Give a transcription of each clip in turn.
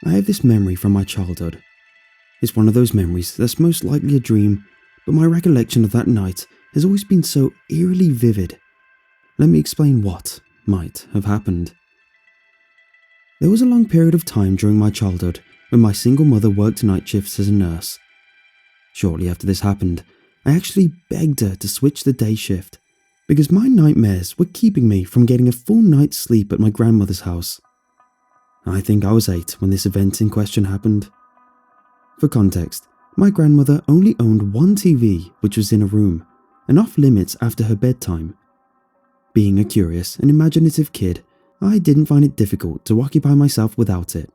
I have this memory from my childhood. It's one of those memories that's most likely a dream, but my recollection of that night has always been so eerily vivid. Let me explain what might have happened. There was a long period of time during my childhood when my single mother worked night shifts as a nurse. Shortly after this happened, I actually begged her to switch the day shift because my nightmares were keeping me from getting a full night's sleep at my grandmother's house. I think I was 8 when this event in question happened. For context, my grandmother only owned one TV, which was in a room, and off limits after her bedtime. Being a curious and imaginative kid, I didn't find it difficult to occupy myself without it.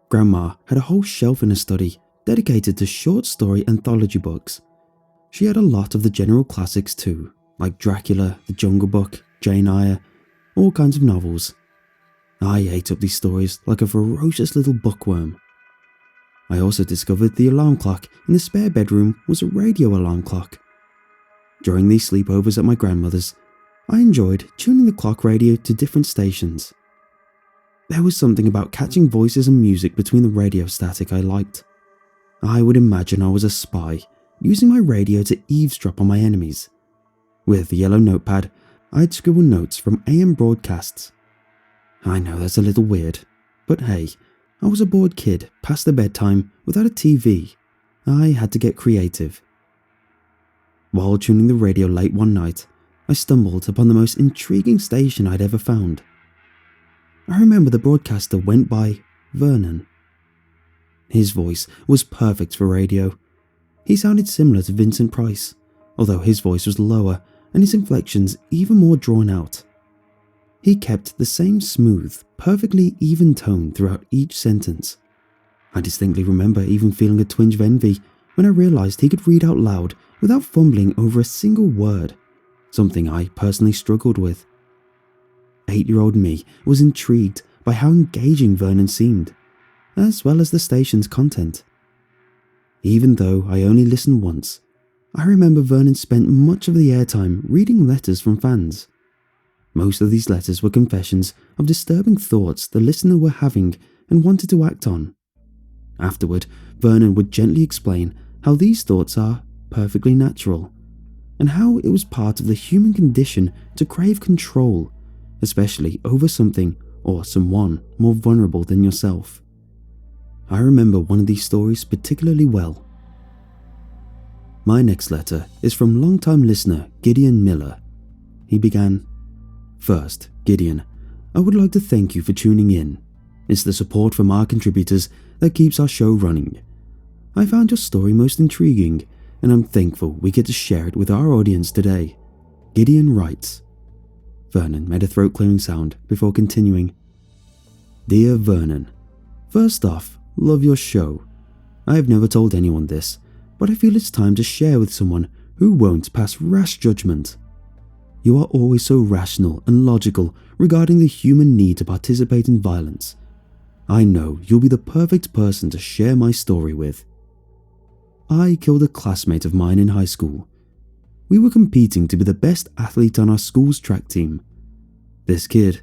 Grandma had a whole shelf in her study dedicated to short story anthology books. She had a lot of the general classics too, like Dracula, The Jungle Book, Jane Eyre, all kinds of novels. I ate up these stories like a ferocious little bookworm. I also discovered the alarm clock in the spare bedroom was a radio alarm clock. During these sleepovers at my grandmother's, I enjoyed tuning the clock radio to different stations. There was something about catching voices and music between the radio static I liked. I would imagine I was a spy, using my radio to eavesdrop on my enemies. With a yellow notepad, I'd scribble notes from AM broadcasts. I know that's a little weird, but hey, I was a bored kid past the bedtime without a TV. I had to get creative. While tuning the radio late one night, I stumbled upon the most intriguing station I'd ever found. I remember the broadcaster went by Vernon. His voice was perfect for radio. He sounded similar to Vincent Price, although his voice was lower and his inflections even more drawn out. He kept the same smooth, perfectly even tone throughout each sentence. I distinctly remember even feeling a twinge of envy when I realized he could read out loud without fumbling over a single word, something I personally struggled with. 8-year-old me was intrigued by how engaging Vernon seemed, as well as the station's content. Even though I only listened once, I remember Vernon spent much of the airtime reading letters from fans. Most of these letters were confessions of disturbing thoughts the listener were having and wanted to act on. Afterward, Vernon would gently explain how these thoughts are perfectly natural, and how it was part of the human condition to crave control, especially over something or someone more vulnerable than yourself. I remember one of these stories particularly well. My next letter is from longtime listener Gideon Miller. He began, "First, Gideon, I would like to thank you for tuning in. It's the support from our contributors that keeps our show running. I found your story most intriguing, and I'm thankful we get to share it with our audience today." Gideon writes. Vernon made a throat-clearing sound before continuing. "Dear Vernon, first off, love your show. I have never told anyone this, but I feel it's time to share with someone who won't pass rash judgment. You are always so rational and logical regarding the human need to participate in violence. I know you'll be the perfect person to share my story with. I killed a classmate of mine in high school. We were competing to be the best athlete on our school's track team. This kid,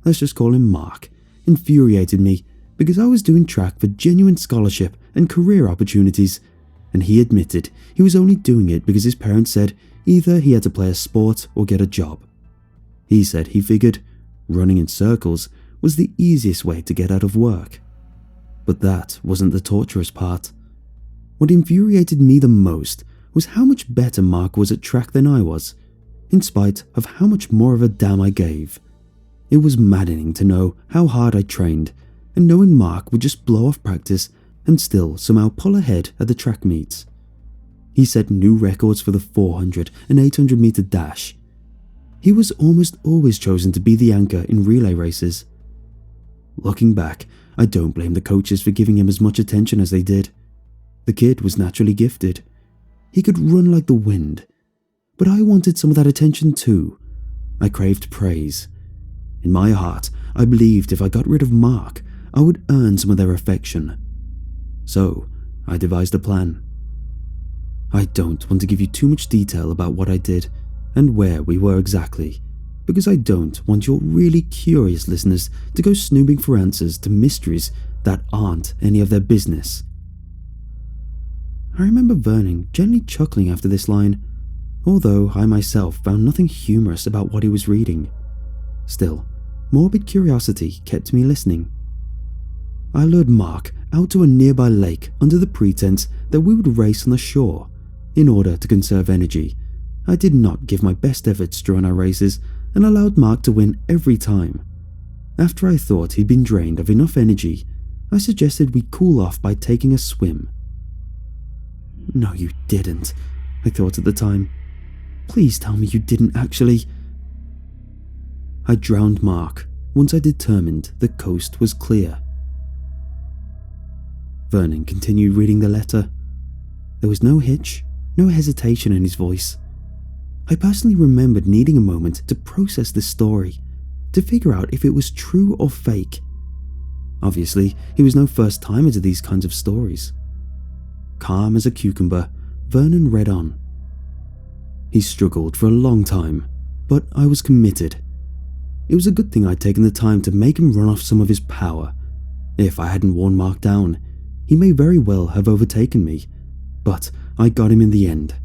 let's just call him Mark, infuriated me because I was doing track for genuine scholarship and career opportunities, and he admitted he was only doing it because his parents said either he had to play a sport or get a job. He said he figured running in circles was the easiest way to get out of work. But that wasn't the torturous part. What infuriated me the most was how much better Mark was at track than I was, in spite of how much more of a damn I gave. It was maddening to know how hard I trained, and knowing Mark would just blow off practice and still somehow pull ahead at the track meets. He set new records for the 400 and 800 meter dash. He was almost always chosen to be the anchor in relay races. Looking back, I don't blame the coaches for giving him as much attention as they did. The kid was naturally gifted. He could run like the wind. But I wanted some of that attention too. I craved praise. In my heart, I believed if I got rid of Mark, I would earn some of their affection. So, I devised a plan. I don't want to give you too much detail about what I did and where we were exactly, because I don't want your really curious listeners to go snooping for answers to mysteries that aren't any of their business. I remember Vernon gently chuckling after this line, although I myself found nothing humorous about what he was reading. Still, morbid curiosity kept me listening. I lured Mark out to a nearby lake under the pretense that we would race on the shore. In order to conserve energy, I did not give my best efforts during our races and allowed Mark to win every time. After I thought he'd been drained of enough energy, I suggested we cool off by taking a swim. No, you didn't, I thought at the time. Please tell me you didn't actually. I drowned Mark once I determined the coast was clear. Vernon continued reading the letter. There was no hitch, no hesitation in his voice. I personally remembered needing a moment to process this story, to figure out if it was true or fake. Obviously, he was no first-timer to these kinds of stories. Calm as a cucumber, Vernon read on. He struggled for a long time, but I was committed. It was a good thing I'd taken the time to make him run off some of his power. If I hadn't worn Mark down, he may very well have overtaken me, but I got him in the end.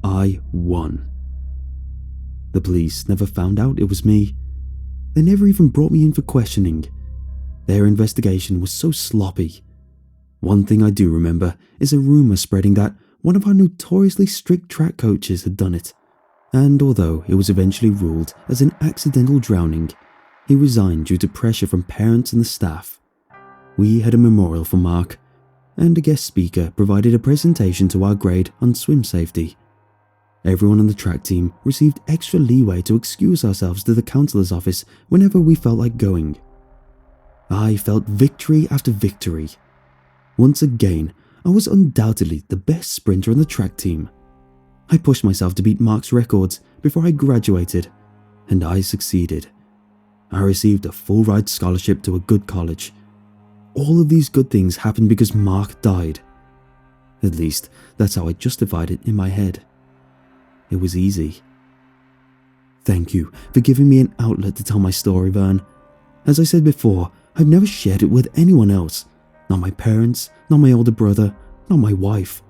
I won. The police never found out it was me. They never even brought me in for questioning. Their investigation was so sloppy. One thing I do remember is a rumor spreading that one of our notoriously strict track coaches had done it, and although it was eventually ruled as an accidental drowning, he resigned due to pressure from parents and the staff. We had a memorial for Mark, and a guest speaker provided a presentation to our grade on swim safety. Everyone on the track team received extra leeway to excuse ourselves to the counselor's office whenever we felt like going. I felt victory after victory. Once again, I was undoubtedly the best sprinter on the track team. I pushed myself to beat Mark's records before I graduated, and I succeeded. I received a full-ride scholarship to a good college. All of these good things happened because Mark died. At least, that's how I justified it in my head. It was easy. Thank you for giving me an outlet to tell my story, Vern. As I said before, I've never shared it with anyone else. Not my parents, not my older brother, not my wife.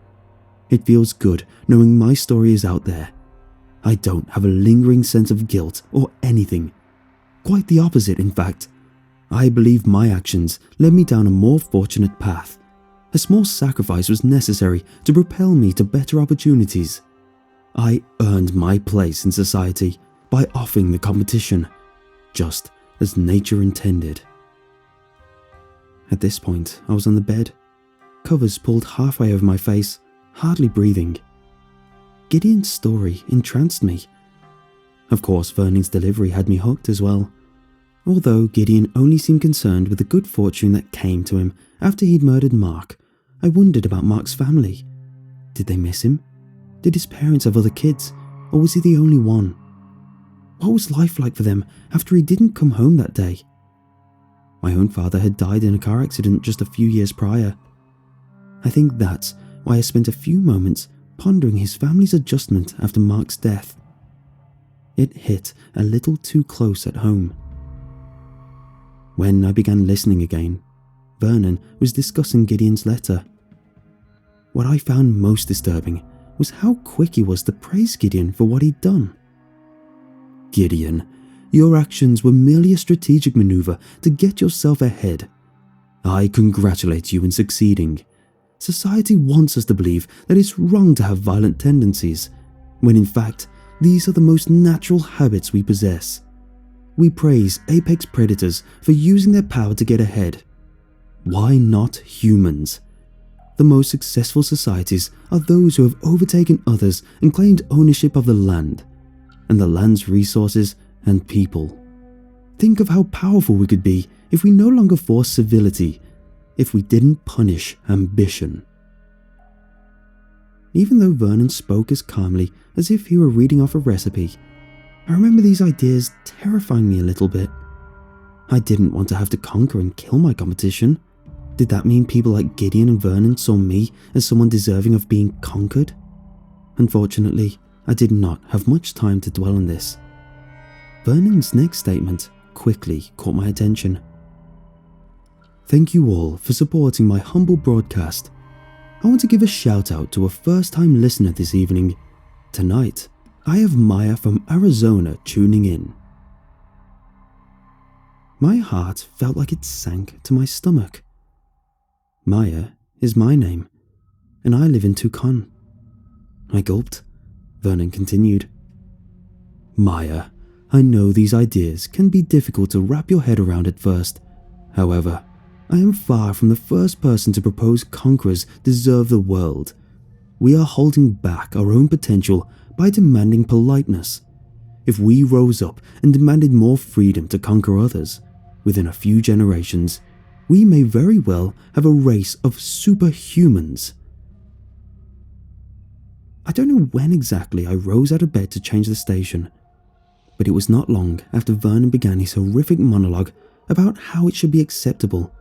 It feels good knowing my story is out there. I don't have a lingering sense of guilt or anything. Quite the opposite, in fact. I believe my actions led me down a more fortunate path. A small sacrifice was necessary to propel me to better opportunities. I earned my place in society by offing the competition, just as nature intended. At this point, I was on the bed, covers pulled halfway over my face, hardly breathing. Gideon's story entranced me. Of course, Vernon's delivery had me hooked as well. Although Gideon only seemed concerned with the good fortune that came to him after he'd murdered Mark, I wondered about Mark's family. Did they miss him? Did his parents have other kids, or was he the only one? What was life like for them after he didn't come home that day? My own father had died in a car accident just a few years prior. I think that's why I spent a few moments pondering his family's adjustment after Mark's death. It hit a little too close at home. When I began listening again, Vernon was discussing Gideon's letter. What I found most disturbing was how quick he was to praise Gideon for what he'd done. Gideon, your actions were merely a strategic maneuver to get yourself ahead. I congratulate you in succeeding. Society wants us to believe that it's wrong to have violent tendencies, when in fact, these are the most natural habits we possess. We praise apex predators for using their power to get ahead. Why not humans? The most successful societies are those who have overtaken others and claimed ownership of the land, and the land's resources and people. Think of how powerful we could be if we no longer forced civility, if we didn't punish ambition. Even though Vernon spoke as calmly as if he were reading off a recipe, I remember these ideas terrifying me a little bit. I didn't want to have to conquer and kill my competition. Did that mean people like Gideon and Vernon saw me as someone deserving of being conquered? Unfortunately, I did not have much time to dwell on this. Vernon's next statement quickly caught my attention. Thank you all for supporting my humble broadcast. I want to give a shout out to a first-time listener this evening. Tonight, I have Maya from Arizona tuning in. My heart felt like it sank to my stomach. Maya is my name, and I live in Tucson. I gulped. Vernon continued. Maya, I know these ideas can be difficult to wrap your head around at first. However, I am far from the first person to propose conquerors deserve the world. We are holding back our own potential by demanding politeness. If we rose up and demanded more freedom to conquer others, within a few generations, we may very well have a race of superhumans. I don't know when exactly I rose out of bed to change the station, but it was not long after Vernon began his horrific monologue about how it should be acceptable,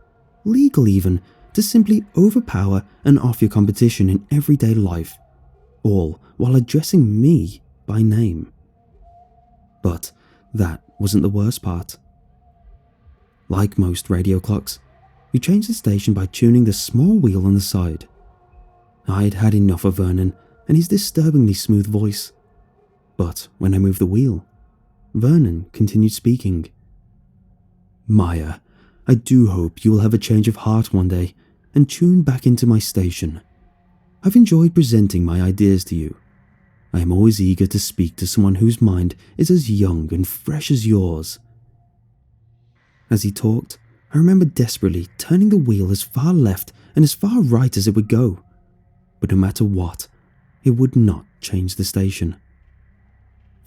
legal even, to simply overpower and off your competition in everyday life, all while addressing me by name. But that wasn't the worst part. Like most radio clocks, we changed the station by tuning the small wheel on the side. I'd had enough of Vernon and his disturbingly smooth voice. But when I moved the wheel, Vernon continued speaking. Maya, I do hope you will have a change of heart one day and tune back into my station. I've enjoyed presenting my ideas to you. I am always eager to speak to someone whose mind is as young and fresh as yours. As he talked, I remember desperately turning the wheel as far left and as far right as it would go. But no matter what, it would not change the station.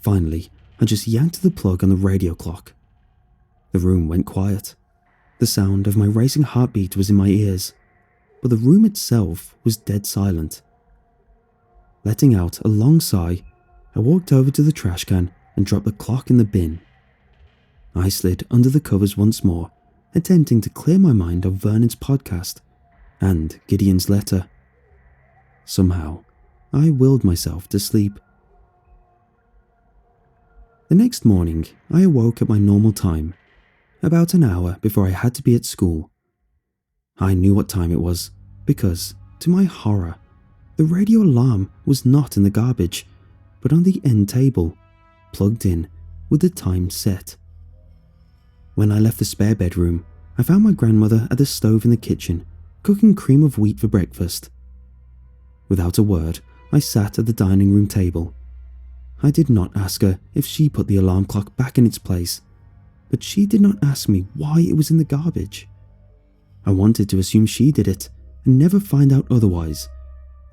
Finally, I just yanked the plug on the radio clock. The room went quiet. The sound of my racing heartbeat was in my ears, but the room itself was dead silent. Letting out a long sigh, I walked over to the trash can and dropped the clock in the bin. I slid under the covers once more, attempting to clear my mind of Vernon's podcast and Gideon's letter. Somehow, I willed myself to sleep. The next morning, I awoke at my normal time, about an hour before I had to be at school. I knew what time it was because, to my horror, the radio alarm was not in the garbage, but on the end table, plugged in with the time set. When I left the spare bedroom, I found my grandmother at the stove in the kitchen, cooking cream of wheat for breakfast. Without a word, I sat at the dining room table. I did not ask her if she put the alarm clock back in its place, but she did not ask me why it was in the garbage. I wanted to assume she did it and never find out otherwise,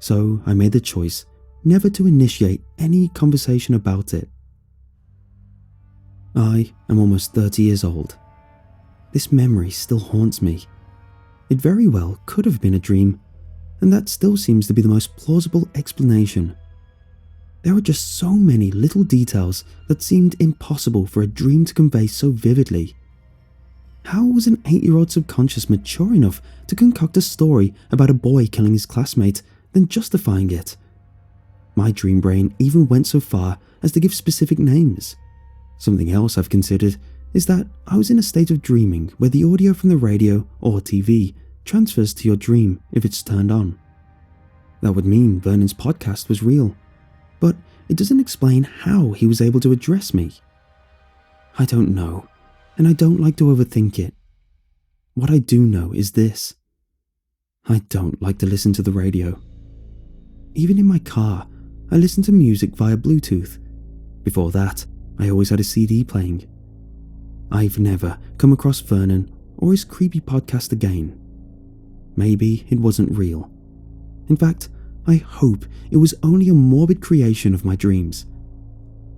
so I made the choice never to initiate any conversation about it. I am almost 30 years old. This memory still haunts me. It very well could have been a dream, and that still seems to be the most plausible explanation. There are just so many little details that seemed impossible for a dream to convey so vividly. How was an 8-year-old subconscious mature enough to concoct a story about a boy killing his classmate, then justifying it? My dream brain even went so far as to give specific names. Something else I've considered is that I was in a state of dreaming where the audio from the radio or TV transfers to your dream if it's turned on. That would mean Vernon's podcast was real, but it doesn't explain how he was able to address me. I don't know, and I don't like to overthink it. What I do know is this: I don't like to listen to the radio. Even in my car, I listen to music via Bluetooth. Before that, I always had a CD playing. I've never come across Vernon or his Creepypasta again. Maybe it wasn't real. In fact, I hope it was only a morbid creation of my dreams.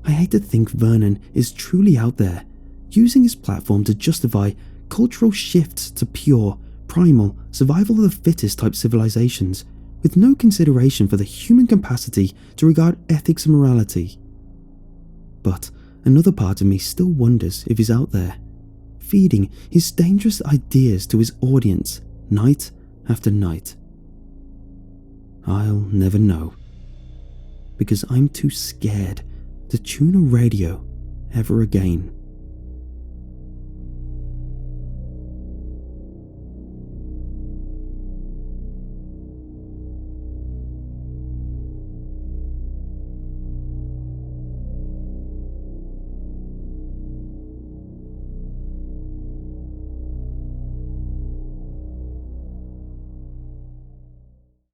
I hate to think Vernon is truly out there, using his platform to justify cultural shifts to pure, primal, survival of the fittest type civilizations, with no consideration for the human capacity to regard ethics and morality. But another part of me still wonders if he's out there, feeding his dangerous ideas to his audience night after night. I'll never know, because I'm too scared to tune a radio ever again.